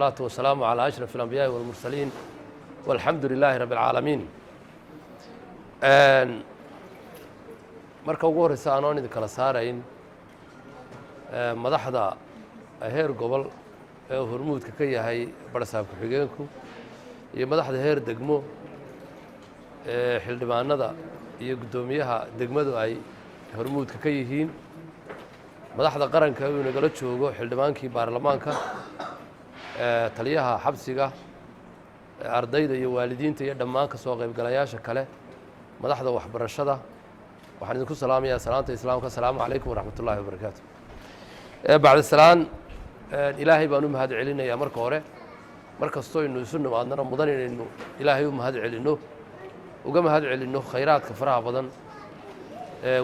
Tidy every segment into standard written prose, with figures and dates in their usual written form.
والصلاة والسلام على أشرف الأنبياء والمرسلين والحمد لله رب العالمين. marka ugu horeysa aan idin kala saarayn madaxda heer gobol ee hormuudka ka yahay barsaab ku-xigeenku iyo madaxda heer degmo ee xildhibaanada iyo gudoomiyaha degmadu ay hormuudka ka yihiin madaxda qaranka uu nagala joogo xildhibaankii baarlamaanka taliyaha xabsiga ardayda iyo waalidiinta iyo dhammaan ka soo qaybgalayaasha kale madaxda waxbarashada waxaan idinku salaamayaa salaanta islaamka assalaamu calaykum waraxmatullaahi wabarakaatu. bacda salaan ilaahay baan u mahad celinayaa marka hore mar kastoo aynu isu nimaadnana mudan inaynu ilaahay u mahad celinno uga mahad celinno khayraadka faraha badan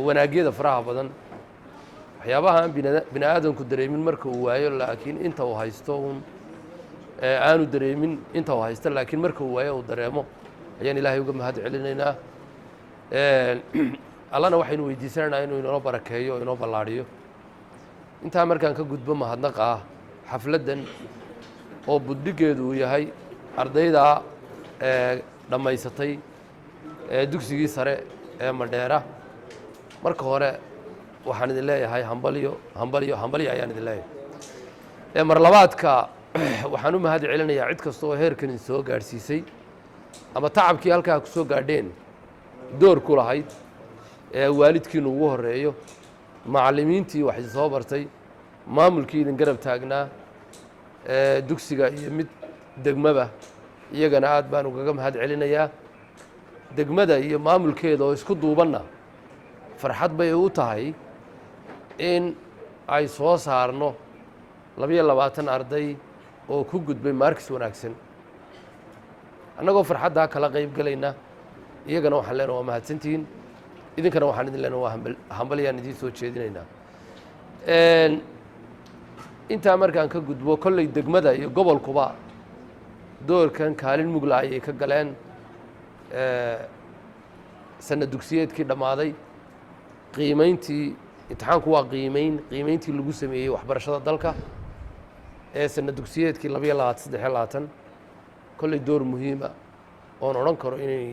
wanaagyada faraha badan waxyaabaha aan bini aadamku dareemin marka uu waayo laakiin inta uu haysto aanu dareemin inta uu haysto laakiin marka uu waayo uu dareemo ayaan ilaahay uga mahad celinaynaa. allana waxaynu weydiisanaynaa inuu inoo barakeeyo inoo ballaadhiyo. intaa markaan ka gudbo mahadnaqa ah xafladdan oo budhigeedu uu yahay ardayda dhammaysatay dugsigii sare ee Madheera. marka hore waxaan idin leeyahay hambalyo ayaan idin leeyahay. mar labaadka waxaan u mahad celinayaa cid kasta oo heerkan soo gaarsiisay ama tacabkii halkaa ku soo gaadheen door ku lahayd waalidkiinu ugu horeeyo macallimiintii wax soo bartay maamulkii idin garab taagnaa dugsiga iyo mid degmaba iyagana aad baan ugaga mahad celinayaa. degmada iyo maamulkeeda oo isku duubanna farxad bay u tahay in ay soo saarno 22 arday oo ku gudbay markis wanaagsan annagoo farxadda kala qayb galayna iyagana waxaan leenahay waa mahadsantihiin idinkana waxaan idin leenahay waa hambalyaan idin soo jeedinaynaa. intaa markaan ka gudbo kolley degmada iyo gobolkuba doorkan kaalin mugla ayay ka galeen sanad dugsiyeedkii dhammaaday qiimayntii imtixaanku waa qiimayntii lagu sameeyey waxbarashada dalka ee sanad dugsiyeedkii 22-23 kolley door muhiima oon odhan karo inay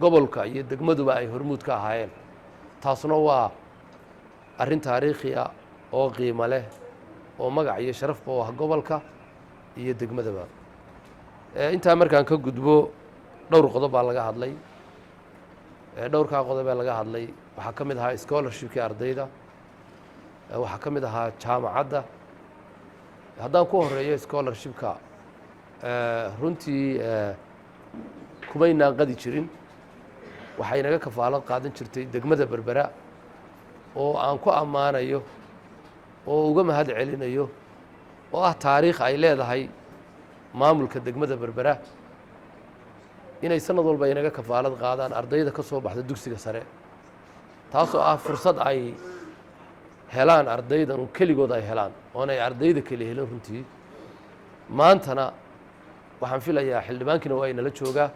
gobolka iyo degmaduba ay hormuud ka ahaayeen. taasuna waa arrin taariikhi ah oo qiimo leh oo magac iyo sharafba u ah gobolka iyo degmadaba. intaa markaan ka gudbo dhowr qodob baa laga hadlay. dhowrkaa qodob ee laga hadlay waxaa ka mid ahaa scholarshipkii ardayda, waxaa ka mid ahaa jaamacadda. haddaan ku horeeyo scholarshipka runtii kumaynaan qadi jirin waxay naga kafaalad qaadan jirtay degmada berbera oo aan ku ammaanayo oo uga mahad celinayo oo ah taariikh ay leedahay maamulka degmada berbera inay sanad walba ay naga kafaalad qaadaan ardayda ka soo baxda dugsiga sare taasoo ah fursad ay helaan ardaydan keligood ay helaan oonay ardayda kale helin. runtii maantana waxaan filayaa xildhibaankiina waa inala joogaa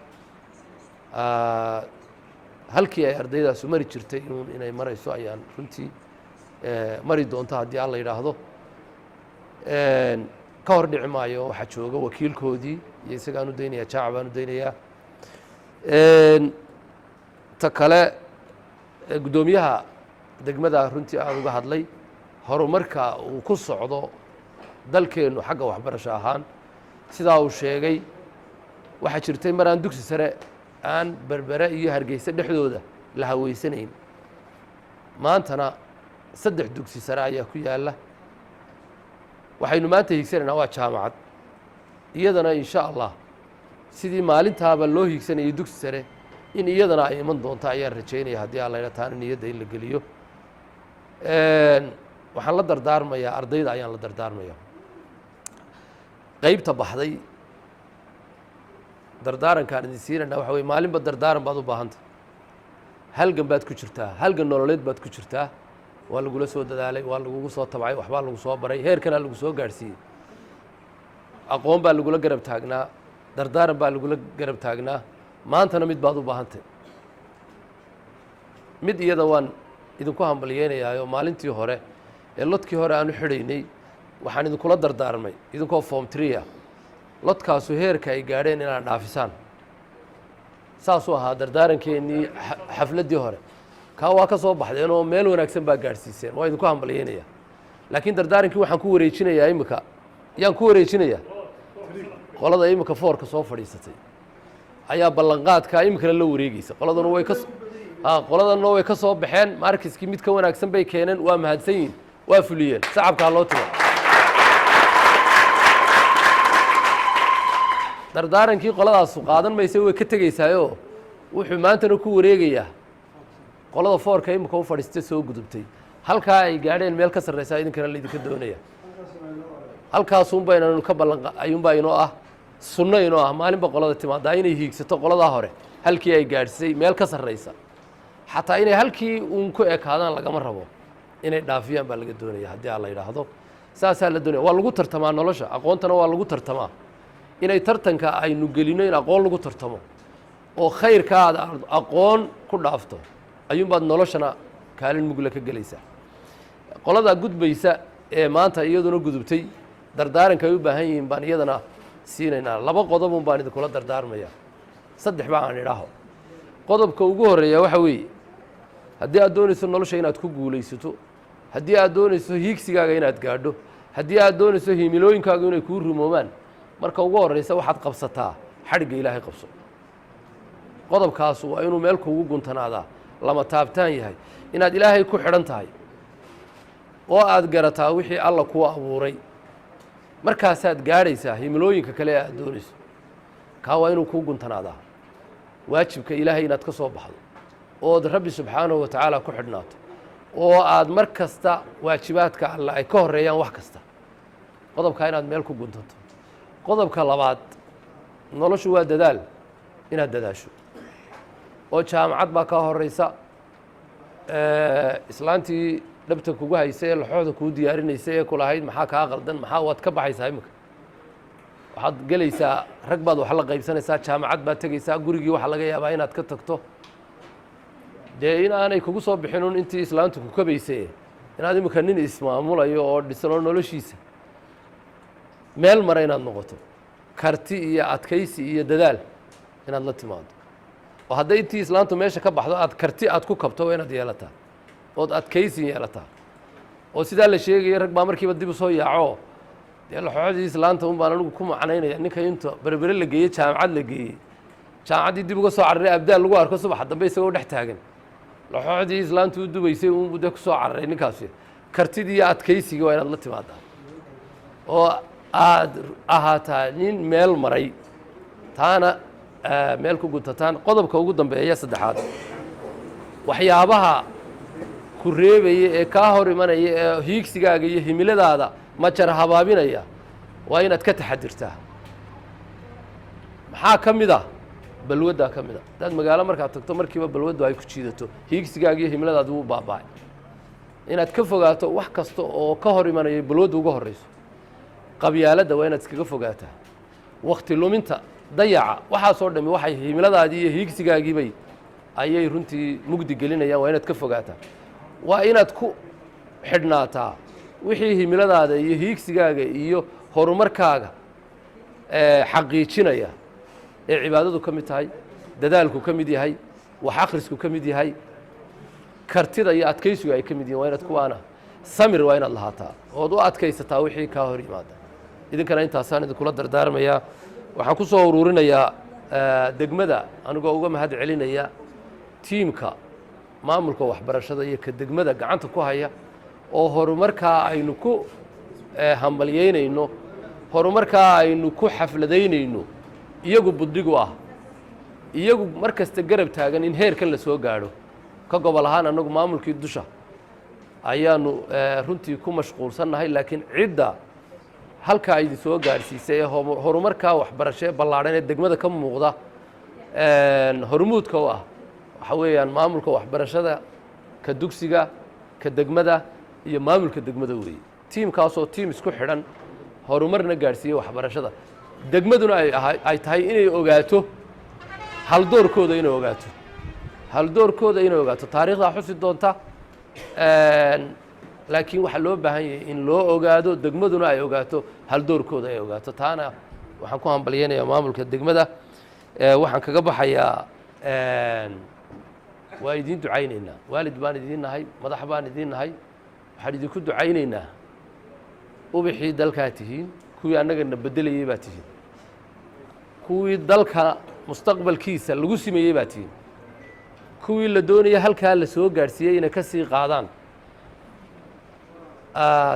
halkii ay ardaydaas mari jirtay inay marayso ayaan runtii mari doonta haddii alla yidhaahdo. ka hor dhici maayo waxaa jooga wakiilkoodii iyo isagaan u daynayaa jaaca baan u daynayaa. ta kale guddoomiyaha degmada runtii aan uga hadlay horumarka uu ku socdo dalkeennu xagga waxbarasho ahaan sidaa uu sheegay waxaa jirtay mar aan dugsi sare aan berbere iyo hargeysa dhexdooda la haweysanayn. maantana 3 dugsi sare ayaa ku yaalla. waxaynu maanta hiigsanaynaa waa jaamacad iyadana insha allah sidii maalintaaba loo hiigsanayay dugsi sare in iyadana ay iman doonto ayaan rajaynaya haddii alla ila taana niyadda in la geliyo. waxaan la dardaarmayaa ardayda ayaan la dardaarmaya qaybta baxday dardaarankaan idin siinayna waxa weye maalinba dardaaran baad u baahanta halgan baad ku jirtaa halgan nololeed baad ku jirtaa waa lagula soo dadaalay waa lagugu soo tabcay waxbaa lagu soo baray heerkanaa lagu soo gaadhsiiyey aqoon baa lagula garab taagnaa dardaaran baa lagula garab taagnaa maantana mid baad u baahantay. mid iyada waan idinku hambalyeynayaa maalintii hore ee lodkii hore aan u xidhaynay waxaan idinkula dardaarmay idinkoo form 3 lodkaasu heerka ay gaadheen inaad dhaafisaan saasuu ahaa dardaarankeenii xafladdii hore kaa waa ka soo baxdeen oo meel wanaagsan baa gaadhsiiseen waa idinku hambalyeynaya laakiin dardaarankii waxaan ku wareejinayaa imika yaan ku wareejinayaa qolada imika foorka soo fadhiisatay ayaa ballanqaadka imikana la wareegeysa qoladana way ka soo baxeen markiskii mid ka wanaagsan bay keeneen waa mahadsan yihin waa fuliyeen sacabkaa loo tiro dardaarankii qoladaasu qaadan maysa way ka tegeysaayoo wuxuu maantana ku wareegayaa qolada foorka imika u fadhiistay soo gudubtay halkaa ay gaadheen meel ka sarreysaa idinkana laydinka doonaya halkaasunba inanu ka ayuunbaa inoo ah sunno inoo ah maalinba qolada timaadaa inay hiigsato qoladaa hore halkii ay gaadhsisay meel ka sarreysa xataa inay halkii uun ku ekaadaan lagama rabo inay dhaafiyaan baa laga doonaya haddii aan la yidhaahdo saasaa la doonaya waa lagu tartamaa nolosha aqoontana waa lagu tartamaa inay tartanka aynu gelino in aqoon lagu tartamo oo khayrka aad aqoon ku dhaafto ayuunbaad noloshana kaalin mugla ka gelaysaa qoladaa gudbaysa ee maanta iyaduna gudubtay dardaaranka ay u baahan yihiin baan iyadana siinaynaa laba qodobun baan idinkula dardaarmaya saddex ba aan idhaaho qodobka ugu horreeya waxa weeye haddii aad doonayso nolosha inaad ku guulaysato haddii aad doonayso hiigsigaaga inaad gaadho haddii aad doonayso himilooyinkaaga inay kuu rumoomaan marka ugu horreysa waxaad qabsataa xadhigga ilaahay qabso qodobkaas waa inuu meel kuugu guntanaadaa lama taabtaan yahay inaad ilaahay ku xidhan tahay oo aad garataa wixii alla kuu abuuray markaasaad gaadhaysaa himilooyinka kale ee aad doonayso kaa waa inuu kuu guntanaadaa waajibka ilaahay inaad ka soo baxdo ood rabbi subxaanahu wa tacaala ku xidhnaato oo aad mar kasta waajibaadka alla ay ka horreeyaan wax kasta qodobkaa inaad meel ku guntanto qodobka labaad noloshu waa dadaal inaad dadaasho oo jaamacad baa kaa horeysa islaantii dhabta kugu haysa ee laxooda kuu diyaarinaysa ee kulahayd maxaa kaa qaldan maxaa waad ka baxaysaa imika waxaad gelaysaa rag baad wax la qaybsanaysaa jaamacad baad tegaysaa gurigii waxaa laga yaabaa inaad ka tagto dee in aanay kugu soo bixinun intii islaantu ku kabaysaye inaad imika nin ismaamulayo oo dhisan oo noloshiisa meel mara inaad noqoto karti iyo adkaysi iyo dadaal inaad la timaado oo hadday intii islaantu meesha ka baxdo aad karti aad ku kabto waa inaad yeelataa ood adkaysi yeelataa oo sidaa la sheegaya rag baa markiiba dib u soo yaaco dee laxoodii islaanta un baan anigu ku macnaynaya ninka inta berbere la geeyey jaamacad la geeyey jaamacaddii dib uga soo cararay abdaal lagu arko subaxa dambe isagoo dhex taagan laxoodii islaantu u dubaysay unbu dee ku soo cararay ninkaasi kartidii iyo adkaysigii waa inaad la timaadaa oo aad ahaataa nin meel maray taana meel ku guntataan qodobka ugu dambeeya saddexaad waxyaabaha ku reebaya ee kaa hor imanaya ee hiigsigaaga iyo himiladaada majar habaabinaya waa inaad ka taxadirtaa maxaa ka mid ah balwaddaa ka mid a haddaad magaalo markaad tagto markiiba balwaddu ay ku jiidato hiigsigaaga iyo himiladaadi wuu baaba'ay inaad ka fogaato wax kasta oo ka hor imanaya balwadda uga horreyso qabyaaladda waa inaad iskaga fogaataa wakti luminta dayaca waxaasoo dhami waxay himiladaadii iyo hiigsigaagiibay ayay runtii mugdi gelinayaan waa inaad ka fogaataa waa inaad ku xidhnaataa wixii himiladaada iyo hiigsigaaga iyo horumarkaaga xaqiijinaya ee cibaadadu ka mid tahay dadaalku ka mid yahay wax akhrisku ka mid yahay kartida iyo adkaysigu ay ka mid yihin waa inaad kuwaana samir waa inaad lahaataa ood u adkaysataa wixii kaa hor yimaada idinkana intaasaan idinkula dardaarmayaa waxaan ku soo uruurinayaa degmada anigoo uga mahad celinaya tiimka maamulka waxbarashada iyo ka degmada gacanta ku haya oo horumarkaa aynu ku hambalyeynayno horumarkaa aynu ku xafladaynayno iyagu buddigu ah iyagu mar kasta garab taagan in heerkan la soo gaadho ka gobol ahaan annagu maamulkii dusha ayaanu runtii ku mashquulsannahay laakiin cidda halkaa idin soo gaadhsiisay ee horumarkaa waxbarasho ee ballaadhan ee degmada ka muuqda hormuudka u ah waxa weeyaan maamulka waxbarashada ka dugsiga ka degmada iyo maamulka degmada weeye tiimkaasoo tiim isku xidhan horumarna gaadhsiiyey waxbarashada degmaduna ay tahay inay ogaato haldoorkooda inay ogaato haldoorkooda inay ogaato taariikhdaa xusi doonta laakiin waxaa loo baahan yahay in loo ogaado degmaduna ay ogaato haldoorkooda ay ogaato taana waxaan ku hambalyeynayaa maamulka degmada waxaan kaga baxayaa waa idiin ducaynaynaa waalid baan idiin nahay madax baan idiin nahay waxaan idinku ducaynaynaa ubixii dalkaa tihiin kuwii annagana beddelayey baa tihiin kuwii dalka mustaqbalkiisa lagu simeeyey baa tihiin kuwii la doonaya halkaa la soo gaadhsiiyey inay ka sii qaadaan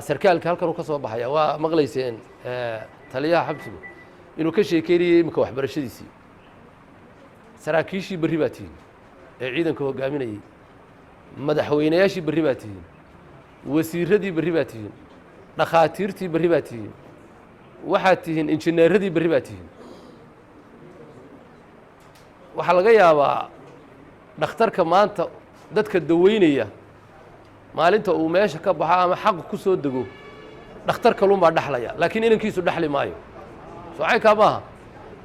sarkaalka halkan uu ka soo baxaya waa maqlayseen taliyaha xabsigu inuu ka sheekeynayay iminka waxbarashadiisii saraakiishii berri baa tihiin ee ciidanka hogaaminayey madaxweynayaashii berri baa tihiin wasiiradii berri baa tihiin dhakhaatiirtii berri baa tihiin waxaad tihiin injineeradii berri baa tihiin waxaa laga yaabaa dhakhtarka maanta dadka daweynaya maalinta uu meesha ka baxo ama xaq ku soo dego dhakhtar kalunbaa dhexlaya laakiin inankiisu dhexli maayo soocaykaa maaha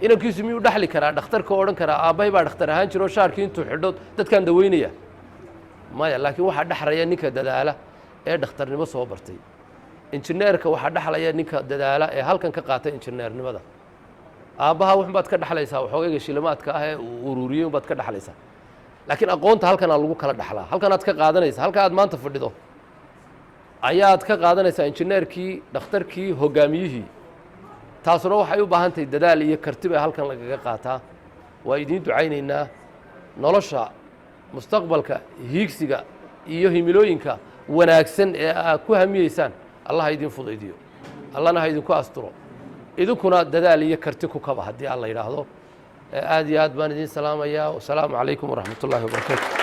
inankiisu miyuu dhexli karaa dhakhtarka odhan karaa aabbahay baa dhakhtar ahaan jiro shaarkii intuu xidho dadkaan daweynaya maya laakiin waxaa dhexraya ninka dadaala ee dhakhtarnimo soo bartay injineerka waxaa dhexlaya ninka dadaala ee halkan ka qaatay injineernimada aabbaha waxun baad ka dhexlaysaa waxoogayga shilimaadka ah ee uu ururiyey un baad ka dhexlaysaa laakiin aqoonta halkanaa lagu kala dhexlaa halkanaad ka qaadanaysa halka aad maanta fadhido ayaad ka qaadanaysaa injineerkii dhakhtarkii hogaamiyihii taasuna waxay u baahan tahay dadaal iyo karti bay halkan lagaga qaataa waa idiin ducaynaynaa nolosha mustaqbalka hiigsiga iyo himilooyinka wanaagsan ee aad ku hamiyeysaan allah ha idin fudaydiyo allahna ha idinku asturo idinkuna dadaal iyo karti ku kaba haddii alla yidhaahdo aad iyo aad baan idiin salaamayaa wasalaamu calaykum waraxmat ullaahi wabarakaatu